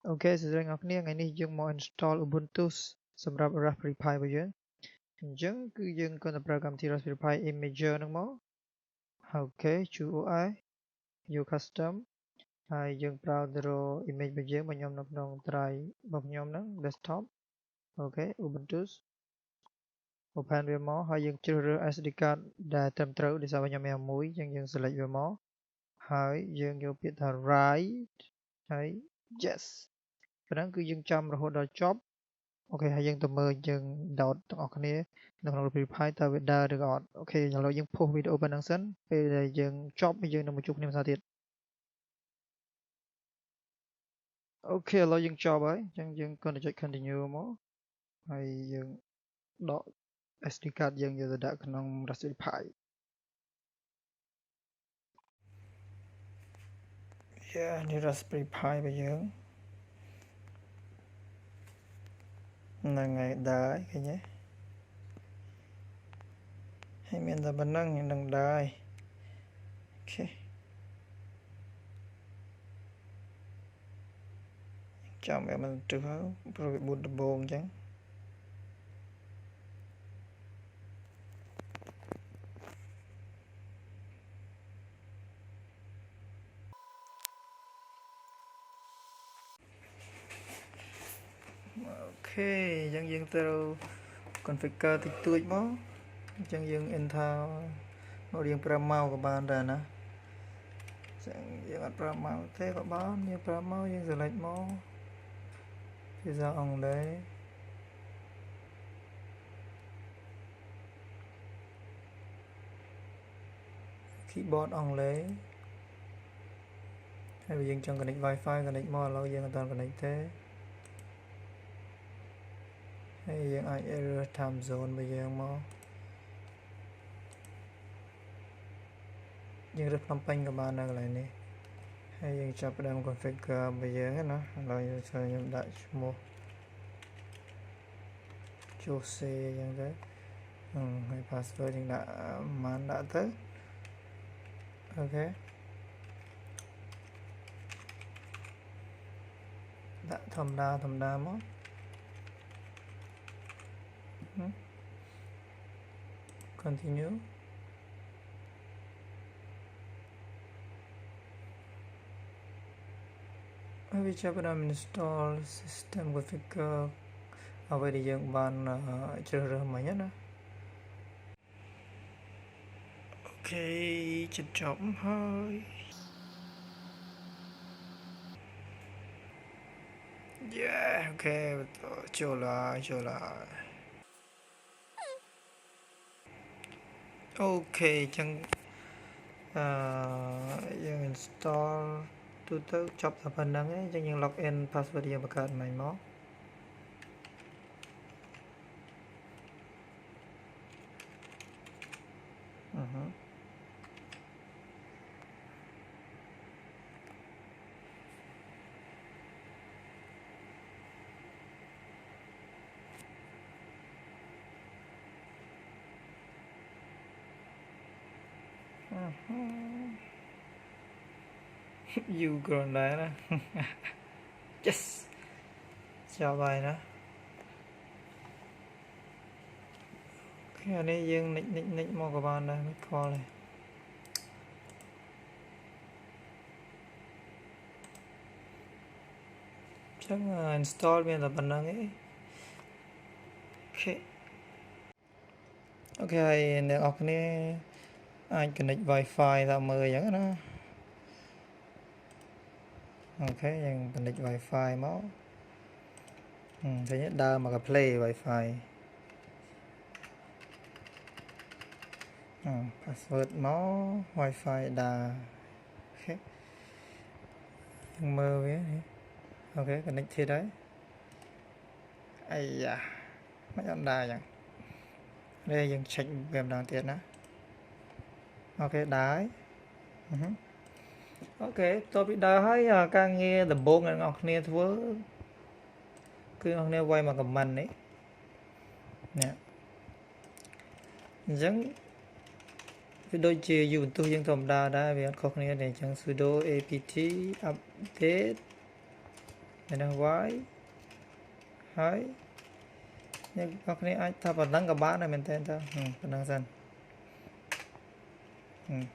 Ok, sự rằng ngọc nia ngày nay dương mò install Ubuntu សម្រាប់ Raspberry Pi របស់យើងអញ្ចឹងគឺយើងគ្រាន់តែប្រើកម្មវិធី Raspberry Pi Imager ហ្នឹងមកអូខេ UI View Custom ហើយយើងប្រើទៅរក image របស់យើងខ្ញុំនៅក្នុង drive របស់ខ្ញុំហ្នឹង desktop អូខេ Ubuntu open វាមកហើយយើងជ្រើសរើស SD card ដែលត្រឹមត្រូវដោយសារខ្ញុំមានមួយអញ្ចឹងយើង select វាមកហើយយើងយកពាក្យថា write ហើយ yes ប៉ុណ្ណឹងគឺយើងចាំរហូតដល់ចប់អូខេហើយយើងទៅមើលយើង download ទាំងអស់គ្នានៅក្នុង Raspberry Pi តើវាដើរឬក៏អត់អូខេឥឡូវយើង post វីដេអូប៉ុណ្ណឹងសិនពេលដែលយើងចប់យើងនឹងមកជួបគ្នាម្សិលទៀតអូខេឥឡូវយើងចប់ហើយអញ្ចឹងយើងគ្រាន់តែចុច continue មកហើយយើងដក SD card យើងយកទៅដាក់ក្នុង Raspberry Pi នេះ Raspberry Pi របស់យើងហ្នឹងហើយដើរឃើញទេហើយមានតែប៉ុណ្ណឹងនឹងដើរអូខេចាំវាមិនទៅហើយព្រោះវាបួនដំបងអញ្ចឹងអូខេអញ្ចឹងយើងត្រូវ configure តិចតួចមកអញ្ចឹងយើង enter មករៀង5ម៉ោងក៏បានដែរណាអញ្ចឹងយើងអត់5ម៉ោងទេក៏បានយើង5ម៉ោងយើង select មកភាសាអង់គ្លេសkeyboard អង់គ្លេសហើយយើងចង់ connect Wi-Fi connect មកឥឡូវយើងអត់ទាន់ connect ទេហើយយើងអាច error time zone របស់យើងមកយើងរើសភ្នំពេញក៏បាននៅកន្លែងនេះហើយយើងចាប់ផ្ដើម configure របស់យើងណាឥឡូវខ្ញុំដាក់ឈ្មោះ Jose អញ្ចឹងទៅហើយ password យើងដាក់មិនដាក់ទៅអូខេដាក់ធម្មតាមក continue ហើយវាចាប់ផ្ដើម install system configure អ្វីដែលយើងបានជ្រើសរើសមិញណាអូខេជិតចប់ហើយអូខេចូលហើយអូខេអញ្ចឹងយើង install ទូទៅចប់តែប៉ុណ្្នឹងឯងអញ្ចឹងយើង log in password យើងបង្កើតមិញមកyou គ្រាន់ដែរណា yes ចប់ហើយណាអូខេអានេះយើងនិចមកក៏បានដែរមិនខ្វល់ទេចឹង install មានតែប៉ុណ្្នឹងឯងអូខេហើយអ្នកនរគ្នាអាច connect Wi-Fi តាមមើលអញ្ចឹងណាអូខេយើង connect Wi-Fi មកឃើញដើរមក play Wi-Fi password មក Wi-Fi ដើរអូខេយើងមើលវាអូខេ connect ទៀតហើយអាយ៉ាមិនអត់ដើរអញ្ចឹងនេះយើង check វាម្ដងទៀតណាអូខេដើរហើយអូខេតទៅពីដើរហើយការងារដំបូងអ្នកនរគ្នាធ្វើគឺអ្នកនរគ្នាវាយមក comment នេះអញ្ចឹងវាដូចជា Ubuntu យើងធម្មតាដែរវាអត់ខុសគ្នាទេអញ្ចឹង sudo apt update នឹង y ហើយយើងអ្នកគ្នាអាចថាប៉ុណ្ណឹងក៏បានដែរមែនតើប៉ុណ្ណឹងសិន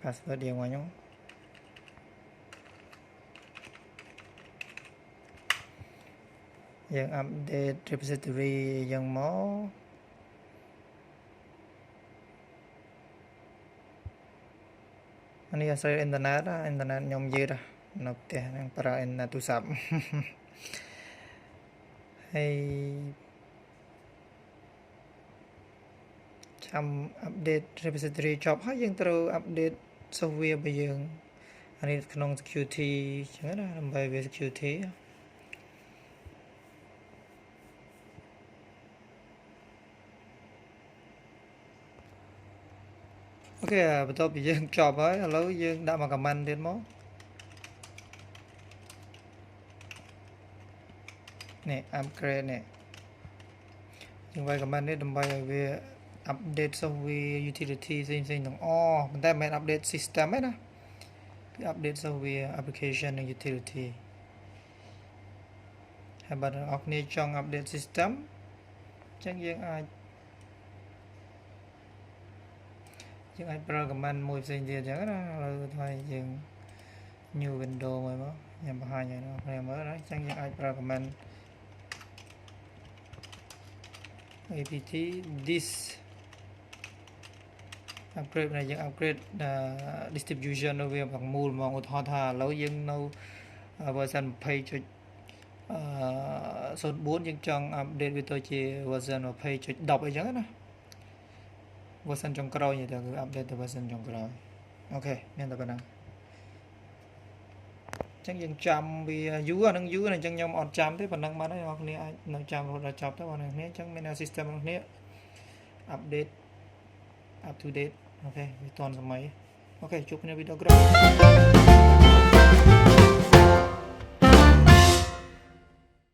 password យើងមកខ្ញុំយើង update repository យើងមកអានេះអាស្រ័យអ៊ីនធឺណិតខ្ញុំយឺតនៅផ្ទះនឹងប្រើអ៊ីនធឺណិតទូរស័ព្ទហើយចាំ update repository ចប់ហើយយើងត្រូវ update software របស់យើងអានេះក្នុង security ចឹងណាដើម្បីវា security អូខេបន្ទាប់ពីយើងចប់ហើយឥឡូវយើងដាក់មក command ទៀតមកនេះ upgrade នេះយើងវាយ command នេះដើម្បីឲ្យវា update software utility ផ្សេងទាំងអស់ប៉ុន្តែមិនមែន update system ទេណាគឺ update software application និង utility ហើយបើអ្នកនរគ្នាចង់ update system អញ្ចឹងយើងអាចប្រើ command មួយផ្សេងទៀតអញ្ចឹងណាឥឡូវថាយើង new window មួយមកខ្ញុំបង្ហាញឲ្យអ្នកនរគ្នាមើលណាអញ្ចឹងយើងអាចប្រើ command apt this upgrade này យើង upgrade distribution នៅវាទាំងមូលហ្មងឧទាហរណ៍ថាឥឡូវយើងនៅ version 20.04 យើងចង់ update វាទៅជា version 20.10 អីចឹងណា version ចុងក្រោយទៅគឺ update ទៅ version ចុងក្រោយអូខេមានតែប៉ុណ្ណឹងអញ្ចឹងយើងចាំវាយូរអានឹងយូរអញ្ចឹងខ្ញុំអត់ចាំទេប៉ុណ្ណឹងបានហើយអ្នកនរគ្នាអាចនៅចាំរហូតដល់ចប់ទៅបងប្អូនគ្នាអញ្ចឹងមាន system របស់គ្នា update up to date អូខេវាទាន់សម័យអូខេជួបគ្នាវីដេអូក្រោយ